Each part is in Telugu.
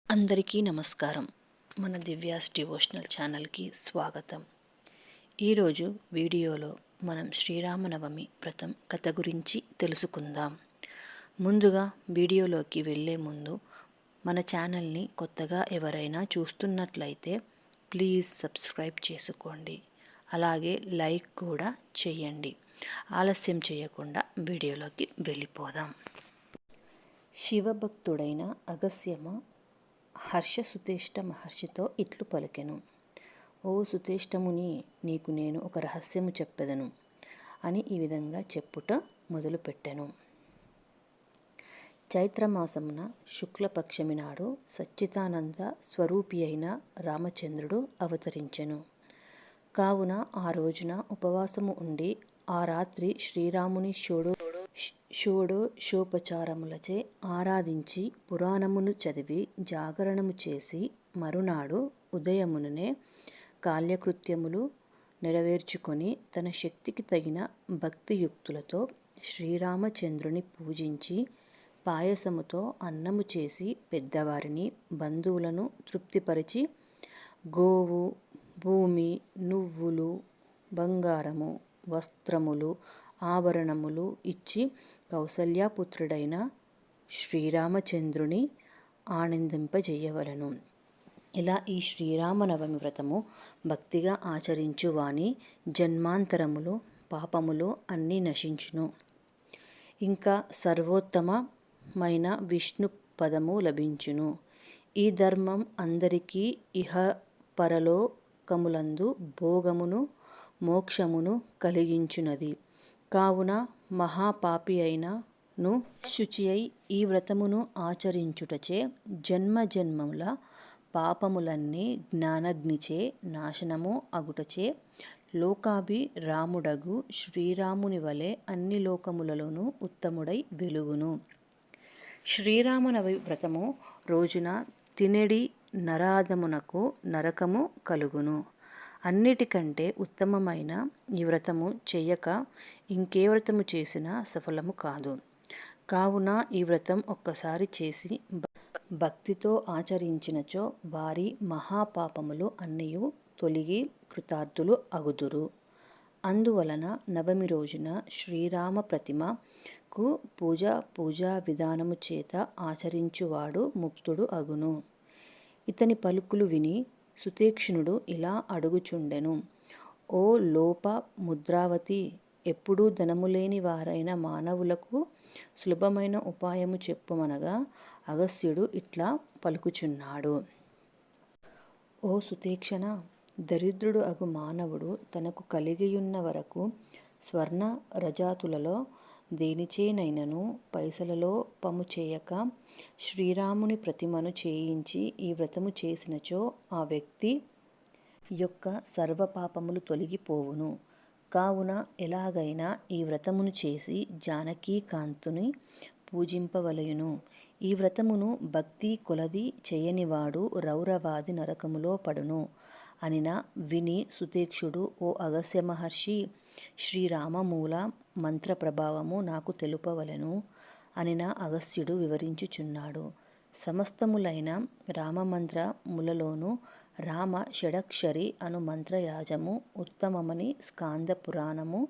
అందరికీ నమస్కారం. మన దివ్యాస్ డివోషనల్ ఛానల్కి స్వాగతం. ఈరోజు వీడియోలో మనం శ్రీరామనవమి వ్రతం కథ గురించి తెలుసుకుందాం. ముందుగా వీడియోలోకి వెళ్ళే ముందు మన ఛానల్ని కొత్తగా ఎవరైనా చూస్తున్నట్లయితే ప్లీజ్ సబ్స్క్రైబ్ చేసుకోండి. అలాగే లైక్ కూడా చేయండి. ఆలస్యం చేయకుండా వీడియోలోకి వెళ్ళిపోదాం. శివభక్తుడైన అగస్త్యమ హర్షసుతేష్ట మహర్షితో ఇట్లు పలికెను. ఓ సుతేష్టముని, నీకు నేను ఒక రహస్యము చెప్పెదను అని ఈ విధంగా చెప్పుట మొదలుపెట్టెను. చైత్రమాసమున శుక్లపక్షమి నాడు సచ్చిదానంద స్వరూపి అయిన రామచంద్రుడు అవతరించెను. కావున ఆ రోజున ఉపవాసము ఉండి ఆ రాత్రి శ్రీరాముని షోడశోపచారములచే ఆరాధించి పురాణమును చదివి జాగరణము చేసి మరునాడు ఉదయముననే కాల్యకృత్యములు నెరవేర్చుకొని తన శక్తికి తగిన భక్తియుక్తులతో శ్రీరామచంద్రుని పూజించి పాయసముతో అన్నము చేసి పెద్దవారిని బంధువులను తృప్తిపరిచి గోవు, భూమి, నువ్వులు, బంగారము, వస్త్రములు, ఆభరణములు ఇచ్చి కౌసల్యాపుత్రుడైన శ్రీరామచంద్రుని ఆనందింపజేయవలను. ఇలా ఈ శ్రీరామనవమి వ్రతము భక్తిగా ఆచరించు వాని జన్మాంతరములు పాపములు అన్నీ నశించును. ఇంకా సర్వోత్తమమైన విష్ణు పదము లభించును. ఈ ధర్మం అందరికీ ఇహ పరలోకములందు భోగమును మోక్షమును కలిగించునది. కావున మహాపాపి అయినను శుచి అయి ఈ వ్రతమును ఆచరించుటచే జన్మజన్మముల పాపములన్నీ జ్ఞానగ్నిచే నాశనము అగుటచే లోకాభిరాముడగు శ్రీరాముని వలె అన్ని లోకములలోనూ ఉత్తముడై వెలుగును. శ్రీరామనవమి వ్రతము రోజున తినెడి నరాధమునకు నరకము కలుగును. అన్నిటికంటే ఉత్తమమైన ఈ వ్రతము చెయ్యక ఇంకే వ్రతము చేసినా సఫలము కాదు. కావున ఈ వ్రతం ఒక్కసారి చేసి భక్తితో ఆచరించినచో వారి మహాపాపములు అన్నయు తొలగి కృతార్థులు అగుదురు. అందువలన నవమి రోజున శ్రీరామ ప్రతిమకు పూజా విధానము చేత ఆచరించువాడు ముక్తుడు అగును. ఇతని పలుకులు విని సుతేక్షణుడు ఇలా అడుగుచుండెను. ఓ లోప ముద్రావతి, ఎప్పుడూ ధనము లేని వారైన మానవులకు సులభమైన ఉపాయము చెప్పుమనగా అగస్త్యుడు ఇట్లా పలుకుచున్నాడు. ఓ సుతేక్షణ, దరిద్రుడు అగు మానవుడు తనకు కలిగియున్న వరకు స్వర్ణ రజాతులలో దేనిచేనైనను పైసలలో పము చేయక శ్రీరాముని ప్రతిమను చేయించి ఈ వ్రతము చేసినచో ఆ వ్యక్తి యొక్క సర్వపాపములు తొలగిపోవును. కావున ఎలాగైనా ఈ వ్రతమును చేసి జానకీకాంతుని పూజింపవలయును. ఈ వ్రతమును భక్తి కొలది చేయనివాడు రౌరవాది నరకములో పడును అనిన విని సుతేక్షుడు, ఓ అగస్త్య మహర్షి, శ్రీరామమూల మంత్ర ప్రభావము నాకు తెలుపవలెను అనిన అగస్త్యుడు వివరించుచున్నాడు. సమస్తములైన రామమంత్రములలోను రామ షడక్షరి అను మంత్రరాజము ఉత్తమమని స్కాంద పురాణము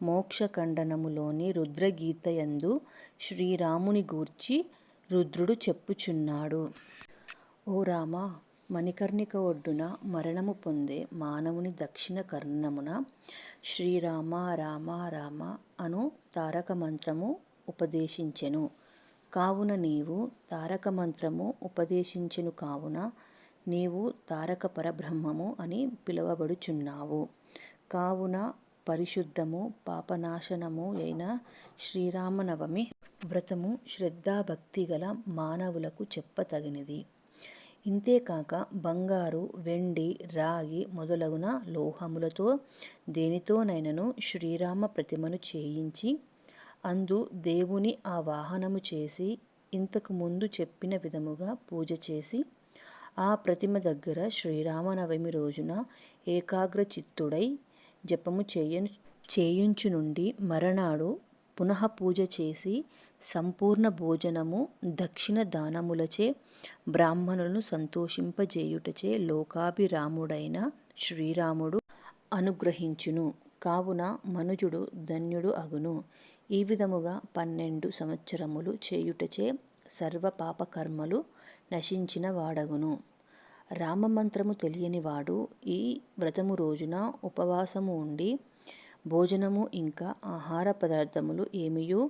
మోక్షఖండనములోని రుద్రగీతయందు శ్రీరాముని గూర్చి రుద్రుడు చెప్పుచున్నాడు. ఓ రామ, మణికర్ణిక ఒడ్డున మరణము పొందే మానవుని దక్షిణ కర్ణమున శ్రీరామ రామ రామ అను తారక మంత్రము ఉపదేశించెను. కావున నీవు తారక మంత్రము ఉపదేశించెను కావున నీవు తారక పరబ్రహ్మము అని పిలువబడుచున్నావు. కావున పరిశుద్ధము పాపనాశనము అయిన శ్రీరామనవమి వ్రతము శ్రద్ధాభక్తి గల మానవులకు చెప్పతగినది. ఇంతేకాక బంగారు, వెండి, రాగి మొదలగున లోహములతో దేనితోనైనను శ్రీరామ ప్రతిమను చేయించి అందు దేవుని ఆ వాహనము చేసి ఇంతకు ముందు చెప్పిన విధముగా పూజ చేసి ఆ ప్రతిమ దగ్గర శ్రీరామనవమి రోజున ఏకాగ్రచిత్తుడై జపము చేయించు నుండి మరనాడు పునః పూజ చేసి సంపూర్ణ భోజనము దక్షిణ దానములచే బ్రాహ్మణులను సంతోషింపజేయుటచే లోకాభిరాముడైన శ్రీరాముడు అనుగ్రహించును. కావున మనుజుడు ధన్యుడు అగును. ఈ విధముగా 12 సంవత్సరములు చేయుటచే సర్వ పాపకర్మలు నశించిన వాడగును. రామమంత్రము తెలియనివాడు ఈ వ్రతము రోజున ఉపవాసము ఉండి భోజనము ఇంకా ఆహార పదార్థములు ఏమియూ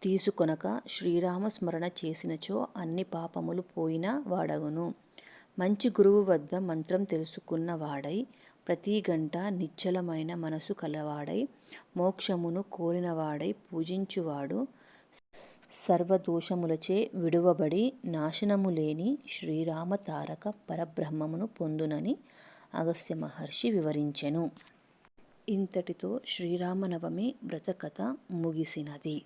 తీసుకొనక శ్రీరామస్మరణ చేసినచో అన్ని పాపములు పోయిన వాడగును. మంచి గురువు వద్ద మంత్రం తెలుసుకున్న వాడై ప్రతి గంట నిశ్చలమైన మనసు కలవాడై మోక్షమును కోరినవాడై పూజించువాడు సర్వదోషములచే విడువబడి నాశనము లేని శ్రీరామ తారక పరబ్రహ్మమును పొందునని అగస్త్య మహర్షి వివరించెను. ఇంతటితో శ్రీరామనవమి వ్రతకథ ముగిసినది.